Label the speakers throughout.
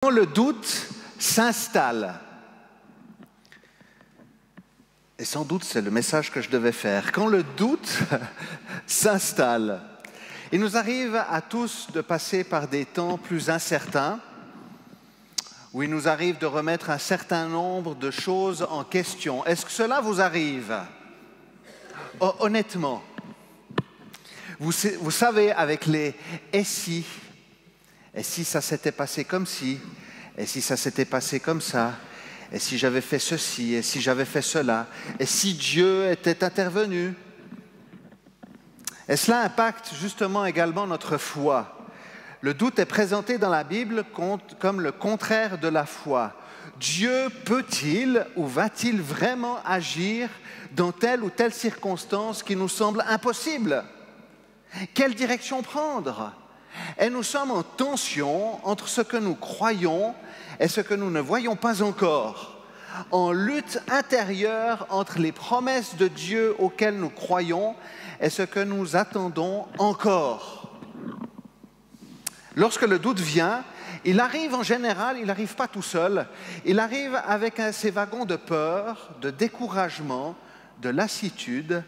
Speaker 1: Quand le doute s'installe, et sans doute c'est le message que je devais faire, quand le doute s'installe, il nous arrive à tous de passer par des temps plus incertains, où il nous arrive de remettre un certain nombre de choses en question. Est-ce que cela vous arrive? Honnêtement, vous savez, avec les « et si ça s'était passé comme ci, et si ça s'était passé comme ça, et si j'avais fait ceci, et si j'avais fait cela, et si Dieu était intervenu ?» Et cela impacte justement également notre foi. Le doute est présenté dans la Bible comme le contraire de la foi. Dieu peut-il ou va-t-il vraiment agir dans telle ou telle circonstance qui nous semble impossible? Quelle direction prendre? Et nous sommes en tension entre ce que nous croyons et ce que nous ne voyons pas encore, en lutte intérieure entre les promesses de Dieu auxquelles nous croyons et ce que nous attendons encore. Lorsque le doute vient, il arrive en général, il n'arrive pas tout seul, il arrive avec ces wagons de peur, de découragement, de lassitude,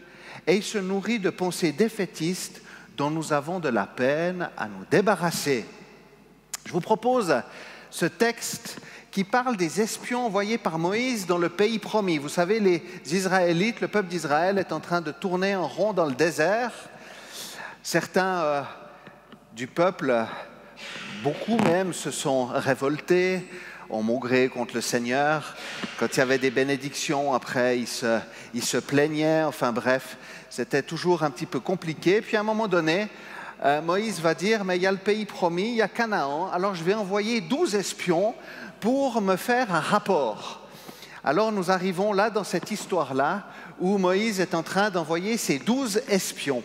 Speaker 1: et il se nourrit de pensées défaitistes dont nous avons de la peine à nous débarrasser. Je vous propose ce texte qui parle des espions envoyés par Moïse dans le pays promis. Vous savez, les Israélites, le peuple d'Israël est en train de tourner en rond dans le désert. Certains du peuple, beaucoup même, se sont révoltés, ont maugré contre le Seigneur. Quand il y avait des bénédictions, après, ils se plaignaient. Enfin bref, c'était toujours un petit peu compliqué. Puis à un moment donné, Moïse va dire, mais il y a le pays promis, il y a Canaan, alors je vais envoyer 12 espions pour me faire un rapport. Alors nous arrivons là, dans cette histoire-là, où Moïse est en train d'envoyer ses 12 espions.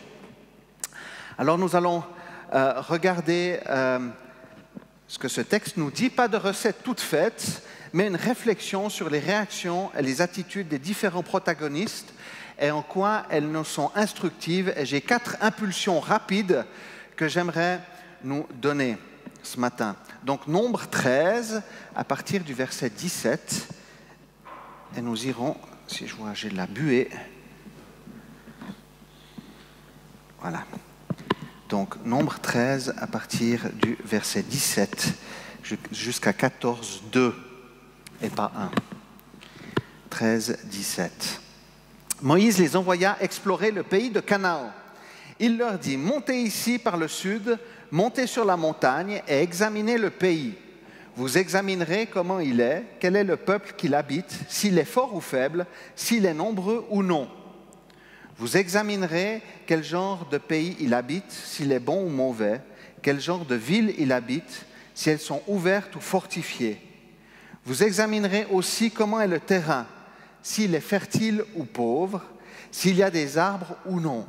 Speaker 1: Alors nous allons regarder ce que ce texte nous dit, pas de recette toute faite, mais une réflexion sur les réactions et les attitudes des différents protagonistes et en quoi elles nous sont instructives. Et j'ai 4 impulsions rapides que j'aimerais nous donner ce matin. Donc, Nombre 13, à partir du verset 17, et nous irons, si je vois, j'ai de la buée. Voilà. Donc, Nombre 13, à partir du verset 17, jusqu'à 14, 2, et pas 1. 13, 17. Moïse les envoya explorer le pays de Canaan. Il leur dit, montez ici par le sud, montez sur la montagne et examinez le pays. Vous examinerez comment il est, quel est le peuple qui l'habite, s'il est fort ou faible, s'il est nombreux ou non. Vous examinerez quel genre de pays il habite, s'il est bon ou mauvais, quel genre de ville il habite, si elles sont ouvertes ou fortifiées. Vous examinerez aussi comment est le terrain, s'il est fertile ou pauvre, s'il y a des arbres ou non.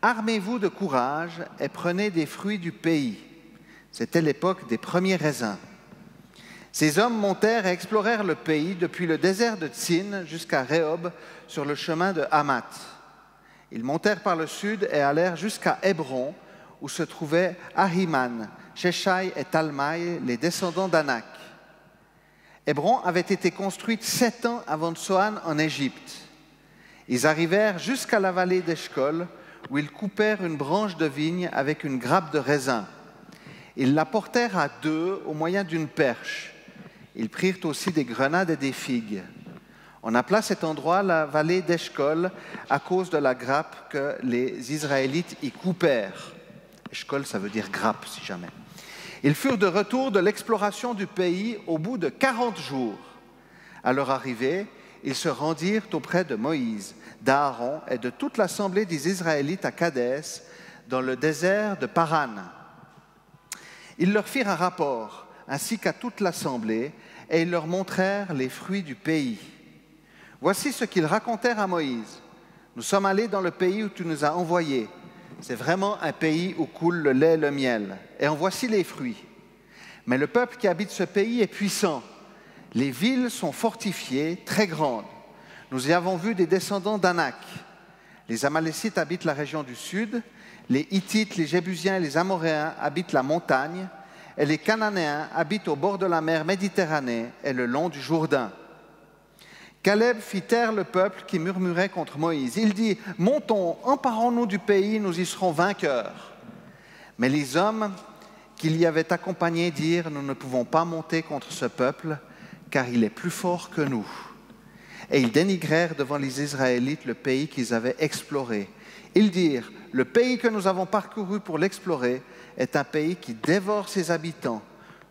Speaker 1: Armez-vous de courage et prenez des fruits du pays. C'était l'époque des premiers raisins. Ces hommes montèrent et explorèrent le pays depuis le désert de Tsin jusqu'à Rehob sur le chemin de Hamath. Ils montèrent par le sud et allèrent jusqu'à Hébron, où se trouvaient Ahiman, Sheshai et Talmaï, les descendants d'Anak. Hébron avait été construite 7 ans avant Tsoan en Égypte. Ils arrivèrent jusqu'à la vallée d'Eshcol, où ils coupèrent une branche de vigne avec une grappe de raisin. Ils la portèrent à 2 au moyen d'une perche. Ils prirent aussi des grenades et des figues. On appela cet endroit la vallée d'Eshcol à cause de la grappe que les Israélites y coupèrent. Eshcol, ça veut dire grappe, si jamais. Ils furent de retour de l'exploration du pays au bout de 40 jours. À leur arrivée, ils se rendirent auprès de Moïse, d'Aaron et de toute l'assemblée des Israélites à Kadès, dans le désert de Paran. Ils leur firent un rapport, ainsi qu'à toute l'assemblée, et ils leur montrèrent les fruits du pays. Voici ce qu'ils racontèrent à Moïse. Nous sommes allés dans le pays où tu nous as envoyés. C'est vraiment un pays où coule le lait et le miel. Et en voici les fruits. Mais le peuple qui habite ce pays est puissant. Les villes sont fortifiées, très grandes. Nous y avons vu des descendants d'Anak. Les Amalécites habitent la région du sud. Les Hittites, les Jébusiens et les Amoréens habitent la montagne. et les Cananéens habitent au bord de la mer Méditerranée et le long du Jourdain. Caleb fit taire le peuple qui murmurait contre Moïse. Il dit, « Montons, emparons-nous du pays, nous y serons vainqueurs. » Mais les hommes qui l'y avaient accompagné dirent, « Nous ne pouvons pas monter contre ce peuple, car il est plus fort que nous. » Et ils dénigrèrent devant les Israélites le pays qu'ils avaient exploré. Ils dirent, « Le pays que nous avons parcouru pour l'explorer est un pays qui dévore ses habitants.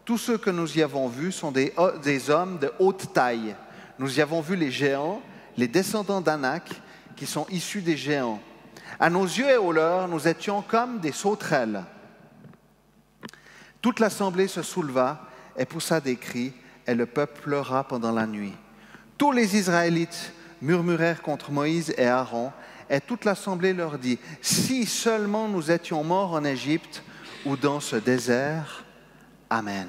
Speaker 1: Tous ceux que nous y avons vus sont des hommes de haute taille. Nous y avons vu les géants, les descendants d'Anak, qui sont issus des géants. À nos yeux et aux leurs, nous étions comme des sauterelles. » Toute l'assemblée se souleva et poussa des cris, et le peuple pleura pendant la nuit. Tous les Israélites murmurèrent contre Moïse et Aaron, et toute l'assemblée leur dit, « Si seulement nous étions morts en Égypte ou dans ce désert, Amen. »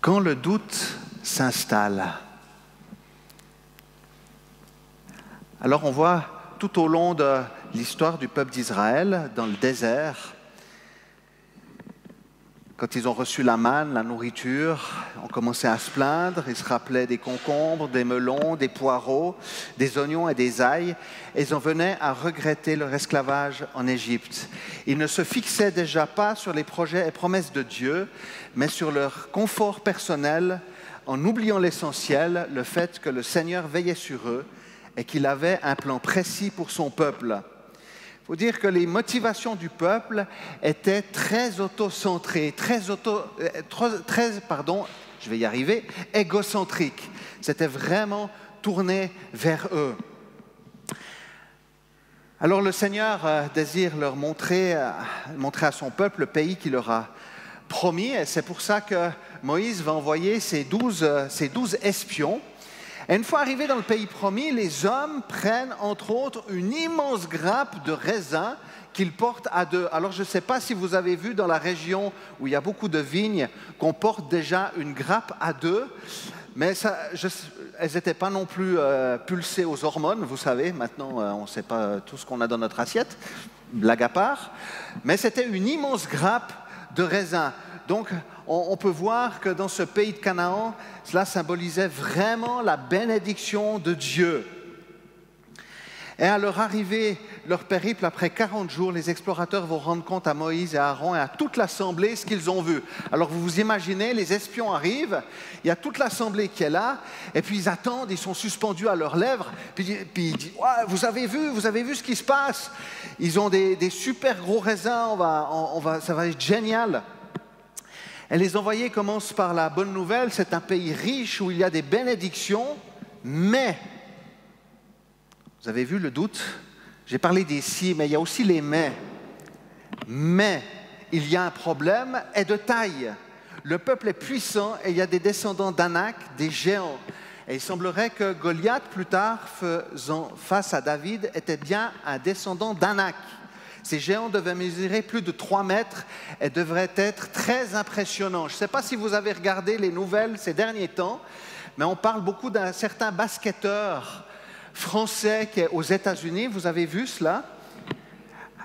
Speaker 1: Quand le doute s'installe, alors on voit tout au long de l'histoire du peuple d'Israël, dans le désert, quand ils ont reçu la manne, la nourriture, on commençait à se plaindre, ils se rappelaient des concombres, des melons, des poireaux, des oignons et des ails, et ils en venaient à regretter leur esclavage en Égypte. Ils ne se fixaient déjà pas sur les projets et promesses de Dieu, mais sur leur confort personnel, en oubliant l'essentiel, le fait que le Seigneur veillait sur eux et qu'il avait un plan précis pour son peuple. Il faut dire que les motivations du peuple étaient très autocentrées, égocentriques. C'était vraiment tourné vers eux. Alors le Seigneur désire leur montrer à son peuple le pays qu'il leur a promis, et c'est pour ça que Moïse va envoyer ses 12 espions. Et une fois arrivés dans le pays promis, les hommes prennent entre autres une immense grappe de raisins qu'ils portent à deux. Alors je ne sais pas si vous avez vu dans la région où il y a beaucoup de vignes qu'on porte déjà une grappe à deux, mais elles n'étaient pas non plus pulsées aux hormones, vous savez, maintenant on ne sait pas tout ce qu'on a dans notre assiette, blague à part, mais c'était une immense grappe de raisins. Donc, on peut voir que dans ce pays de Canaan, cela symbolisait vraiment la bénédiction de Dieu. Et à leur arrivée, leur périple, après 40 jours, les explorateurs vont rendre compte à Moïse et à Aaron et à toute l'assemblée ce qu'ils ont vu. Alors vous vous imaginez, les espions arrivent, il y a toute l'assemblée qui est là, et puis ils attendent, ils sont suspendus à leurs lèvres, puis ils disent ouais, vous avez vu ce qui se passe? Ils ont des super gros raisins, ça va être génial. Et les envoyés commencent par la bonne nouvelle, c'est un pays riche où il y a des bénédictions, mais, vous avez vu le doute? J'ai parlé des si, mais il y a aussi les mais. Mais, il y a un problème et de taille. Le peuple est puissant et il y a des descendants d'Anak, des géants. Et il semblerait que Goliath, plus tard, faisant face à David, était bien un descendant d'Anak. Ces géants devaient mesurer plus de 3 mètres et devraient être très impressionnants. Je ne sais pas si vous avez regardé les nouvelles ces derniers temps, mais on parle beaucoup d'un certain basketteur français qui est aux États-Unis. Vous avez vu cela?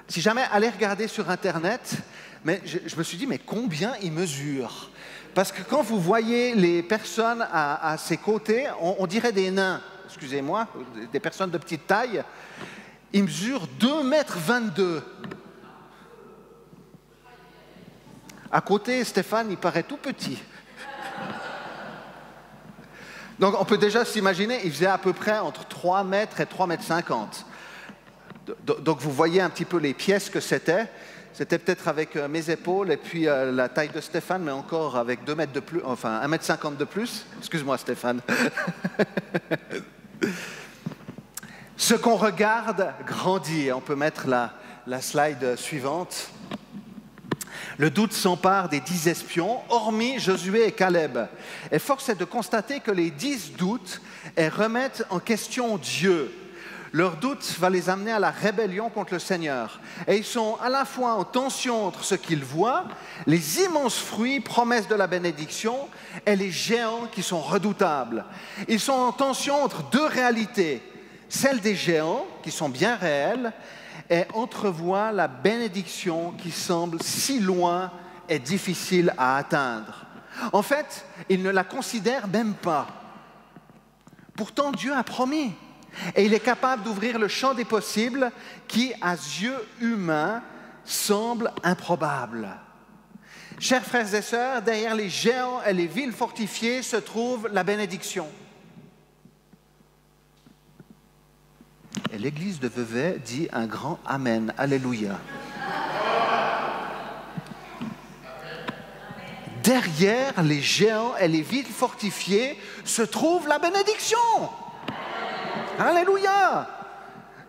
Speaker 1: Si jamais, allez regarder sur Internet. Mais je me suis dit, mais combien il mesure? Parce que quand vous voyez les personnes à ses côtés, on dirait des nains, excusez-moi, des personnes de petite taille. Il mesure 2,22 m. À côté, Stéphane, il paraît tout petit. Donc on peut déjà s'imaginer, il faisait à peu près entre 3 mètres et 3,50 m. Donc vous voyez un petit peu les pièces que c'était. C'était peut-être avec mes épaules et puis la taille de Stéphane, mais encore avec 2 mètres de plus, enfin 1,50 m de plus. Excuse-moi Stéphane. Ce qu'on regarde grandit. On peut mettre la slide suivante. Le doute s'empare des 10 espions, hormis Josué et Caleb. Et force est de constater que les 10 doutent et remettent en question Dieu. Leur doute va les amener à la rébellion contre le Seigneur. Et ils sont à la fois en tension entre ce qu'ils voient, les immenses fruits, promesses de la bénédiction, et les géants qui sont redoutables. Ils sont en tension entre deux réalités. Celle des géants, qui sont bien réelles, et entrevoit la bénédiction qui semble si loin et difficile à atteindre. En fait, il ne la considère même pas. Pourtant, Dieu a promis. Et il est capable d'ouvrir le champ des possibles qui, à yeux humains, semble improbable. Chers frères et sœurs, derrière les géants et les villes fortifiées se trouve la bénédiction. Et l'église de Vevey dit un grand Amen. Alléluia. Derrière les géants et les villes fortifiées se trouve la bénédiction. Alléluia.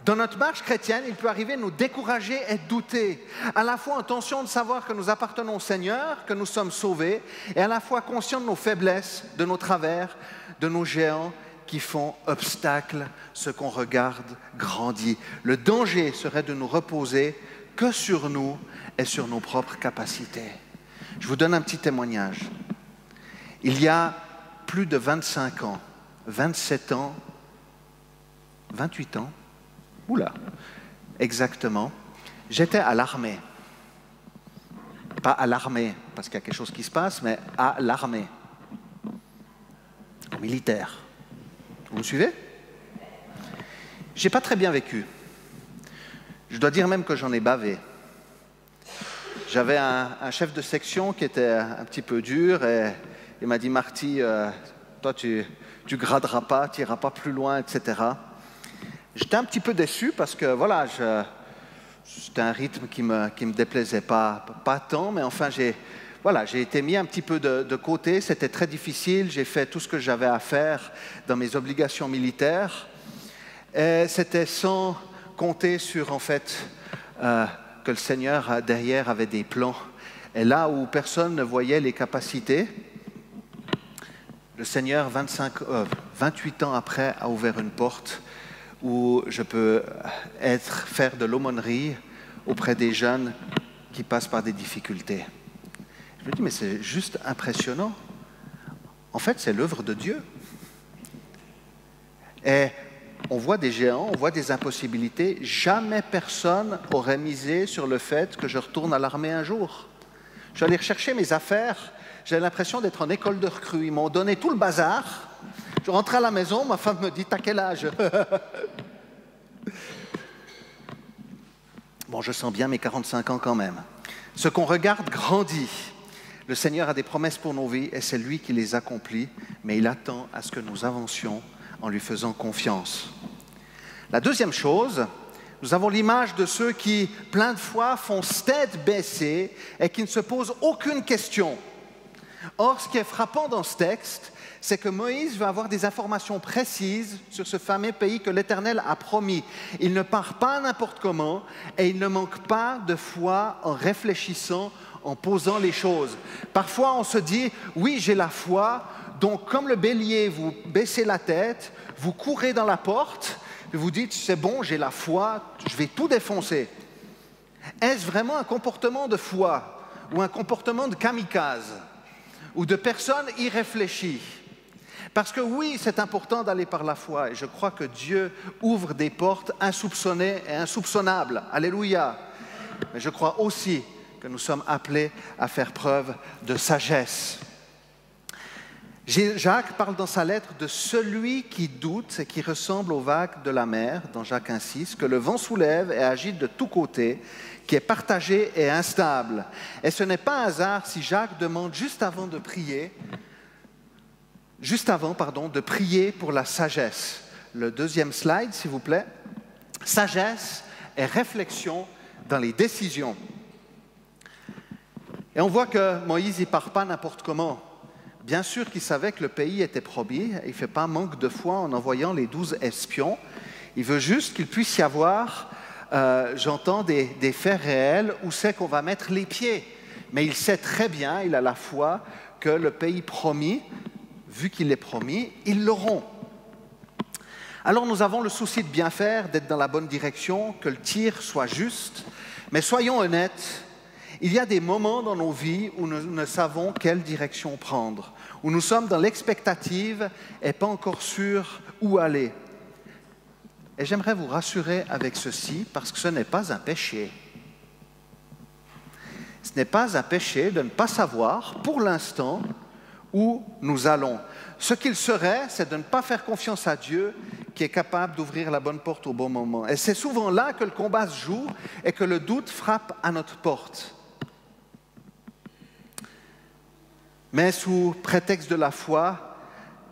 Speaker 1: Dans notre marche chrétienne, il peut arriver de nous décourager et de douter, à la fois en tension de savoir que nous appartenons au Seigneur, que nous sommes sauvés, et à la fois conscients de nos faiblesses, de nos travers, de nos géants qui font obstacle, ce qu'on regarde grandit. Le danger serait de nous reposer que sur nous et sur nos propres capacités. Je vous donne un petit témoignage. Il y a plus de 25 ans, 27 ans, 28 ans, oula, exactement, j'étais à l'armée. Pas à l'armée, parce qu'il y a quelque chose qui se passe, mais à l'armée, militaire. Vous me suivez? Je n'ai pas très bien vécu. Je dois dire même que j'en ai bavé. J'avais un chef de section qui était un petit peu dur et il m'a dit « Marty, toi tu graderas pas, tu n'iras pas plus loin, etc. » J'étais un petit peu déçu parce que voilà, c'était un rythme qui me déplaisait pas tant, mais enfin j'ai été mis un petit peu de côté, c'était très difficile, j'ai fait tout ce que j'avais à faire dans mes obligations militaires et c'était sans compter sur en fait que le Seigneur derrière avait des plans. Et là où personne ne voyait les capacités, le Seigneur, 28 ans après, a ouvert une porte où je peux faire de l'aumônerie auprès des jeunes qui passent par des difficultés. Je me dis, mais c'est juste impressionnant. En fait, c'est l'œuvre de Dieu. Et on voit des géants, on voit des impossibilités. Jamais personne n'aurait misé sur le fait que je retourne à l'armée un jour. Je suis allé rechercher mes affaires. J'avais l'impression d'être en école de recrues. Ils m'ont donné tout le bazar. Je rentre à la maison, ma femme me dit « T'as quel âge ?» Bon, je sens bien mes 45 ans quand même. Ce qu'on regarde grandit. Le Seigneur a des promesses pour nos vies et c'est lui qui les accomplit, mais il attend à ce que nous avancions en lui faisant confiance. La deuxième chose, nous avons l'image de ceux qui, plein de fois, font tête baissée et qui ne se posent aucune question. Or, ce qui est frappant dans ce texte, c'est que Moïse va avoir des informations précises sur ce fameux pays que l'Éternel a promis. Il ne part pas n'importe comment et il ne manque pas de foi en réfléchissant, en posant les choses. Parfois, on se dit, oui, j'ai la foi, donc comme le bélier, vous baissez la tête, vous courez dans la porte, et vous dites, c'est bon, j'ai la foi, je vais tout défoncer. Est-ce vraiment un comportement de foi ou un comportement de kamikaze ou de personne irréfléchie? Parce que oui, c'est important d'aller par la foi et je crois que Dieu ouvre des portes insoupçonnées et insoupçonnables. Alléluia. Mais je crois aussi que nous sommes appelés à faire preuve de sagesse. Jacques parle dans sa lettre de celui qui doute et qui ressemble aux vagues de la mer, dans Jacques 1,6, que le vent soulève et agite de tous côtés, qui est partagé et instable. Et ce n'est pas un hasard si Jacques demande juste avant de prier pour la sagesse. Le deuxième slide, s'il vous plaît. Sagesse et réflexion dans les décisions. Et on voit que Moïse n'y part pas n'importe comment. Bien sûr qu'il savait que le pays était promis, il ne fait pas manque de foi en envoyant les 12 espions. Il veut juste qu'il puisse y avoir, j'entends, des faits réels où c'est qu'on va mettre les pieds. Mais il sait très bien, il a la foi, que le pays promis, vu qu'il est promis, ils l'auront. Alors nous avons le souci de bien faire, d'être dans la bonne direction, que le tir soit juste. Mais soyons honnêtes, il y a des moments dans nos vies où nous ne savons quelle direction prendre, où nous sommes dans l'expectative et pas encore sûrs où aller. Et j'aimerais vous rassurer avec ceci, parce que ce n'est pas un péché. Ce n'est pas un péché de ne pas savoir, pour l'instant, où nous allons. Ce qu'il serait, c'est de ne pas faire confiance à Dieu, qui est capable d'ouvrir la bonne porte au bon moment. Et c'est souvent là que le combat se joue et que le doute frappe à notre porte. Mais sous prétexte de la foi,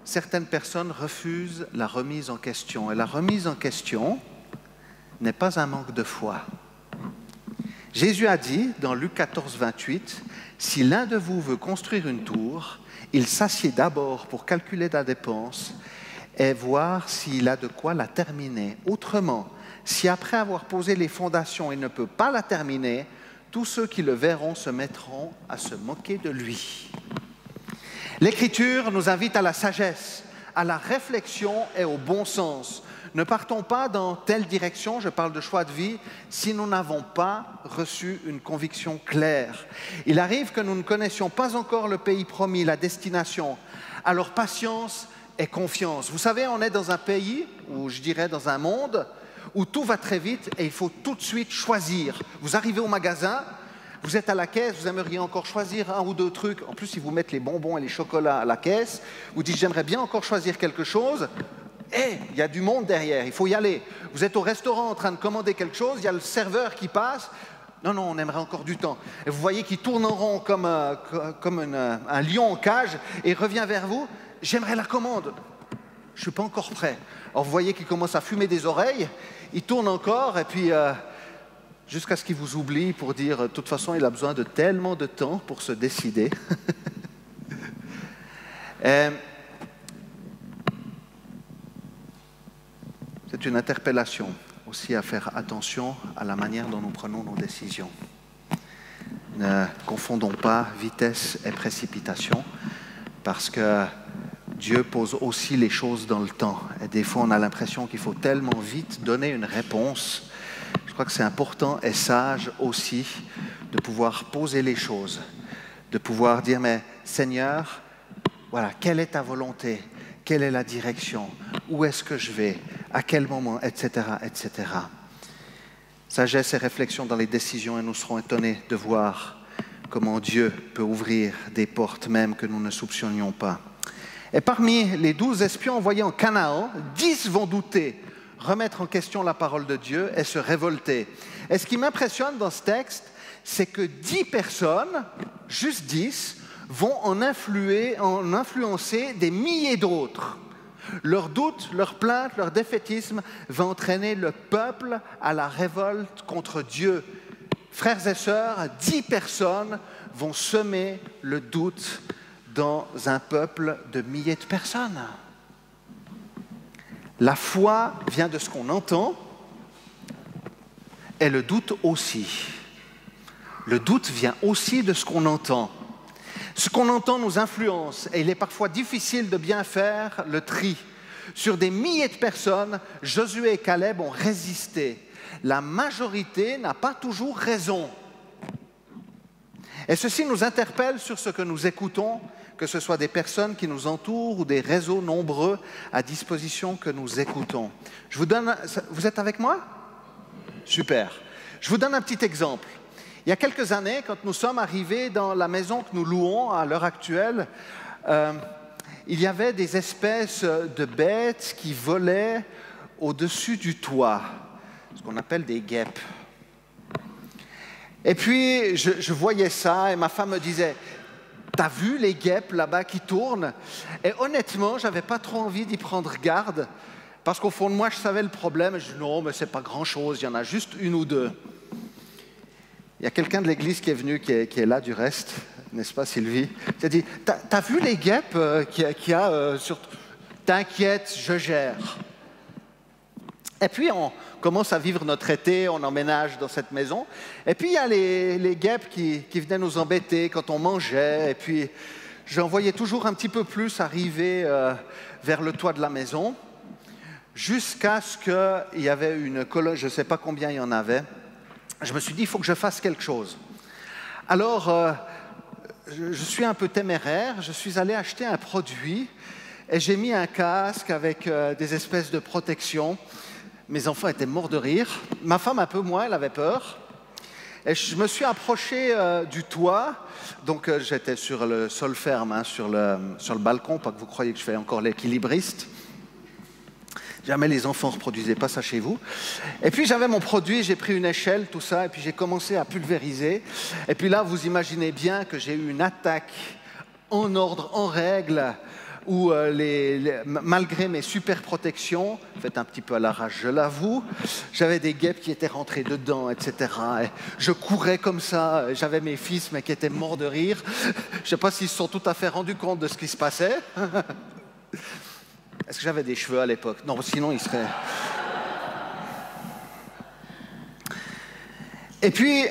Speaker 1: certaines personnes refusent la remise en question. Et la remise en question n'est pas un manque de foi. Jésus a dit dans Luc 14, 28, « Si l'un de vous veut construire une tour, il s'assied d'abord pour calculer la dépense et voir s'il a de quoi la terminer. Autrement, si après avoir posé les fondations, il ne peut pas la terminer, tous ceux qui le verront se mettront à se moquer de lui. » L'Écriture nous invite à la sagesse, à la réflexion et au bon sens. Ne partons pas dans telle direction, je parle de choix de vie, si nous n'avons pas reçu une conviction claire. Il arrive que nous ne connaissions pas encore le pays promis, la destination. Alors patience et confiance. Vous savez, on est dans un pays, ou je dirais dans un monde, où tout va très vite et il faut tout de suite choisir. Vous arrivez au magasin, vous êtes à la caisse, vous aimeriez encore choisir un ou deux trucs. En plus, ils vous mettent les bonbons et les chocolats à la caisse. Vous dites, j'aimerais bien encore choisir quelque chose. Et il y a du monde derrière, il faut y aller. Vous êtes au restaurant en train de commander quelque chose, il y a le serveur qui passe. Non, non, on aimerait encore du temps. Et vous voyez qu'il tourne en rond comme un lion en cage et il revient vers vous. J'aimerais la commande. Je ne suis pas encore prêt. Alors vous voyez qu'il commence à fumer des oreilles. Il tourne encore et puis jusqu'à ce qu'il vous oublie pour dire de toute façon il a besoin de tellement de temps pour se décider. C'est une interpellation aussi à faire attention à la manière dont nous prenons nos décisions. Ne confondons pas vitesse et précipitation parce que Dieu pose aussi les choses dans le temps. Et des fois, on a l'impression qu'il faut tellement vite donner une réponse. Je crois que c'est important et sage aussi de pouvoir poser les choses, de pouvoir dire, mais Seigneur, voilà, quelle est ta volonté? Quelle est la direction? Où est-ce que je vais? À quel moment? Etc., etc. Sagesse et réflexion dans les décisions et nous serons étonnés de voir comment Dieu peut ouvrir des portes même que nous ne soupçonnions pas. Et parmi les 12 espions envoyés en Canaan, 10 vont douter, remettre en question la parole de Dieu et se révolter. Et ce qui m'impressionne dans ce texte, c'est que 10 personnes, juste 10, vont en influencer des milliers d'autres. Leurs doutes, leurs plaintes, leur défaitisme va entraîner le peuple à la révolte contre Dieu. Frères et sœurs, 10 personnes vont semer le doute dans un peuple de milliers de personnes. La foi vient de ce qu'on entend et le doute aussi. Le doute vient aussi de ce qu'on entend. Ce qu'on entend nous influence et il est parfois difficile de bien faire le tri. Sur des milliers de personnes, Josué et Caleb ont résisté. La majorité n'a pas toujours raison. Et ceci nous interpelle sur ce que nous écoutons, que ce soit des personnes qui nous entourent ou des réseaux nombreux à disposition que nous écoutons. Vous êtes avec moi? Super. Je vous donne un petit exemple. Il y a quelques années, quand nous sommes arrivés dans la maison que nous louons à l'heure actuelle, il y avait des espèces de bêtes qui volaient au-dessus du toit, ce qu'on appelle des guêpes. Et puis, je voyais ça et ma femme me disait « T'as vu les guêpes là-bas qui tournent ?» Et honnêtement, je n'avais pas trop envie d'y prendre garde, parce qu'au fond de moi, je savais le problème. Je dis « Non, mais ce n'est pas grand-chose, il y en a juste une ou deux. » Il y a quelqu'un de l'église qui est venu, qui est là du reste, n'est-ce pas Sylvie? Qui a dit, t'as vu les guêpes qu'il y a sur... T'inquiète, je gère. Et puis on commence à vivre notre été, on emménage dans cette maison. Et puis il y a les guêpes qui venaient nous embêter quand on mangeait. Et puis j'en voyais toujours un petit peu plus arriver vers le toit de la maison, jusqu'à ce qu'il y avait une colonne, je ne sais pas combien il y en avait. Je me suis dit, il faut que je fasse quelque chose. Alors, je suis un peu téméraire, je suis allé acheter un produit et j'ai mis un casque avec des espèces de protection. Mes enfants étaient morts de rire. Ma femme, un peu moins, elle avait peur. Et je me suis approché du toit. Donc, j'étais sur le sol ferme, hein, sur le balcon. Pas que vous croyez que je fais encore l'équilibriste. Jamais les enfants ne reproduisaient pas ça chez vous. Et puis, j'avais mon produit. J'ai pris une échelle, tout ça. Et puis, j'ai commencé à pulvériser. Et puis là, vous imaginez bien que j'ai eu une attaque en ordre, en règle, où malgré mes super protections, faites un petit peu à l'arrache, je l'avoue, j'avais des guêpes qui étaient rentrées dedans, etc. Et je courais comme ça, j'avais mes fils, mais qui étaient morts de rire. Je ne sais pas s'ils se sont tout à fait rendus compte de ce qui se passait. Est-ce que j'avais des cheveux à l'époque? Non, sinon ils seraient... Et puis,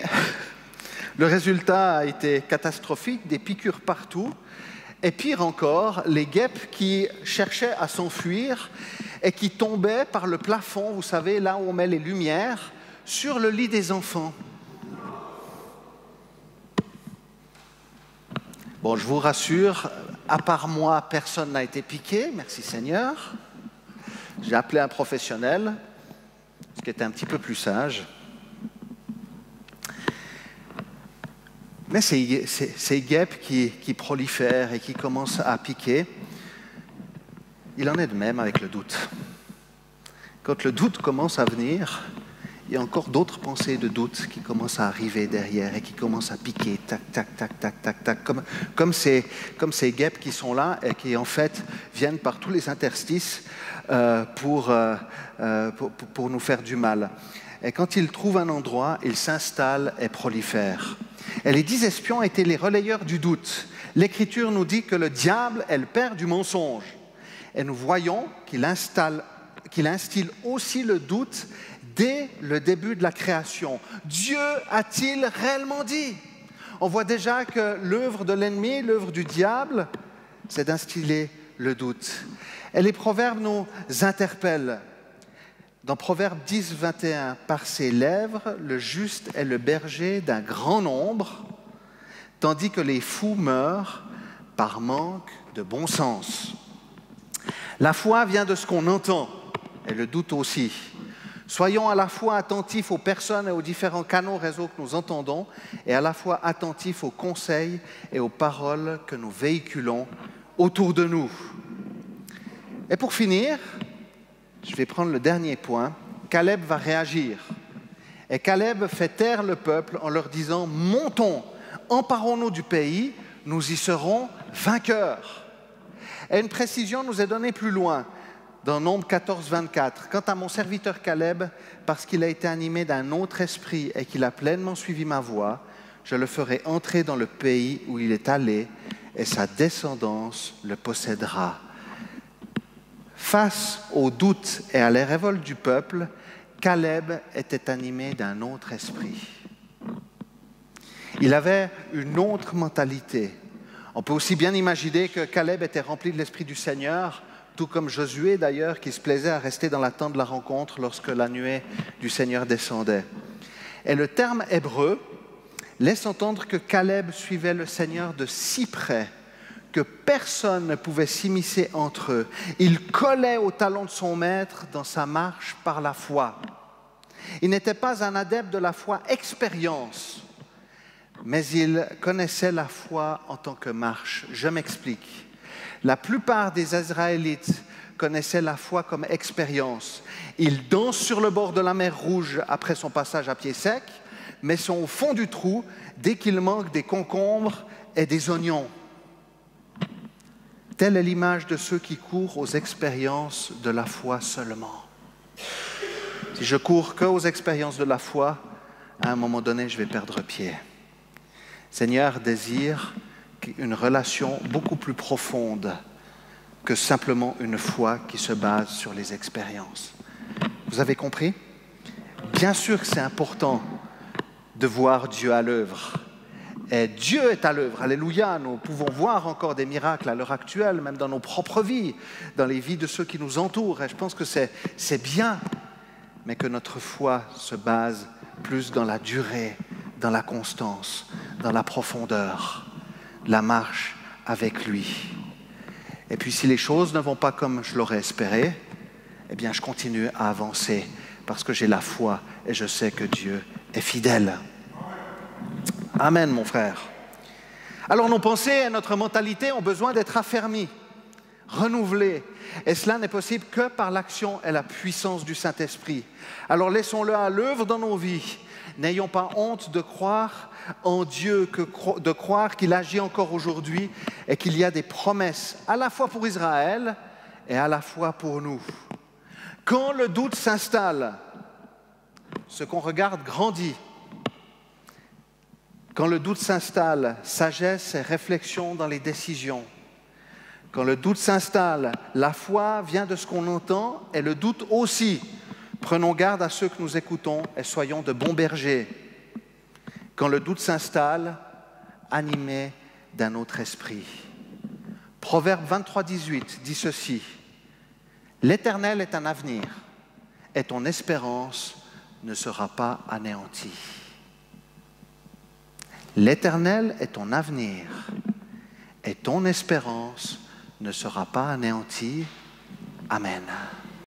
Speaker 1: le résultat a été catastrophique, des piqûres partout. Et pire encore, les guêpes qui cherchaient à s'enfuir et qui tombaient par le plafond, vous savez, là où on met les lumières, sur le lit des enfants. Bon, je vous rassure, à part moi, personne n'a été piqué, merci Seigneur. J'ai appelé un professionnel, ce qui était un petit peu plus sage. Mais ces guêpes qui prolifèrent et qui commencent à piquer, il en est de même avec le doute. Quand le doute commence à venir, il y a encore d'autres pensées de doute qui commencent à arriver derrière et qui commencent à piquer, tac, tac, tac, tac, tac, tac, comme ces guêpes qui sont là et qui en fait viennent par tous les interstices pour nous faire du mal. Et quand ils trouvent un endroit, ils s'installent et prolifèrent. Et les 10 espions étaient les relayeurs du doute. L'Écriture nous dit que le diable est le père du mensonge. Et nous voyons qu'il instille aussi le doute dès le début de la création. Dieu a-t-il réellement dit? On voit déjà que l'œuvre de l'ennemi, l'œuvre du diable, c'est d'instiller le doute. Et les proverbes nous interpellent. Dans Proverbe 10, 21, « Par ses lèvres, le juste est le berger d'un grand nombre, tandis que les fous meurent par manque de bon sens. » La foi vient de ce qu'on entend, et le doute aussi. Soyons à la fois attentifs aux personnes et aux différents canaux réseaux que nous entendons, et à la fois attentifs aux conseils et aux paroles que nous véhiculons autour de nous. Et pour finir, je vais prendre le dernier point. Caleb va réagir. Et Caleb fait taire le peuple en leur disant « Montons, emparons-nous du pays, nous y serons vainqueurs. » Et une précision nous est donnée plus loin, dans Nombre 14, 24. « Quant à mon serviteur Caleb, parce qu'il a été animé d'un autre esprit et qu'il a pleinement suivi ma voie, je le ferai entrer dans le pays où il est allé, et sa descendance le possédera. » Face au doute et à la révolte du peuple, Caleb était animé d'un autre esprit. Il avait une autre mentalité. On peut aussi bien imaginer que Caleb était rempli de l'esprit du Seigneur, tout comme Josué d'ailleurs, qui se plaisait à rester dans la tente de la rencontre lorsque la nuée du Seigneur descendait. Et le terme hébreu laisse entendre que Caleb suivait le Seigneur de si près que personne ne pouvait s'immiscer entre eux. Il collait au talon de son maître dans sa marche par la foi. Il n'était pas un adepte de la foi expérience, mais il connaissait la foi en tant que marche. Je m'explique. La plupart des Israélites connaissaient la foi comme expérience. Ils dansent sur le bord de la mer Rouge après son passage à pied sec, mais sont au fond du trou dès qu'il manque des concombres et des oignons. Telle est l'image de ceux qui courent aux expériences de la foi seulement. Si je cours que aux expériences de la foi, à un moment donné, je vais perdre pied. Seigneur désire une relation beaucoup plus profonde que simplement une foi qui se base sur les expériences. Vous avez compris? Bien sûr que c'est important de voir Dieu à l'œuvre. Et Dieu est à l'œuvre, alléluia, nous pouvons voir encore des miracles à l'heure actuelle, même dans nos propres vies, dans les vies de ceux qui nous entourent. Et je pense que c'est bien, mais que notre foi se base plus dans la durée, dans la constance, dans la profondeur, la marche avec lui. Et puis si les choses ne vont pas comme je l'aurais espéré, eh bien je continue à avancer parce que j'ai la foi et je sais que Dieu est fidèle. Amen, mon frère. Alors nos pensées et notre mentalité ont besoin d'être affermies, renouvelées. Et cela n'est possible que par l'action et la puissance du Saint-Esprit. Alors laissons-le à l'œuvre dans nos vies. N'ayons pas honte de croire en Dieu, de croire qu'il agit encore aujourd'hui et qu'il y a des promesses à la fois pour Israël et à la fois pour nous. Quand le doute s'installe, ce qu'on regarde grandit. Quand le doute s'installe, sagesse et réflexion dans les décisions. Quand le doute s'installe, la foi vient de ce qu'on entend et le doute aussi. Prenons garde à ceux que nous écoutons et soyons de bons bergers. Quand le doute s'installe, animés d'un autre esprit. Proverbe 23, 18 dit ceci. L'Éternel est un avenir et ton espérance ne sera pas anéantie. L'Éternel est ton avenir et ton espérance ne sera pas anéantie. Amen.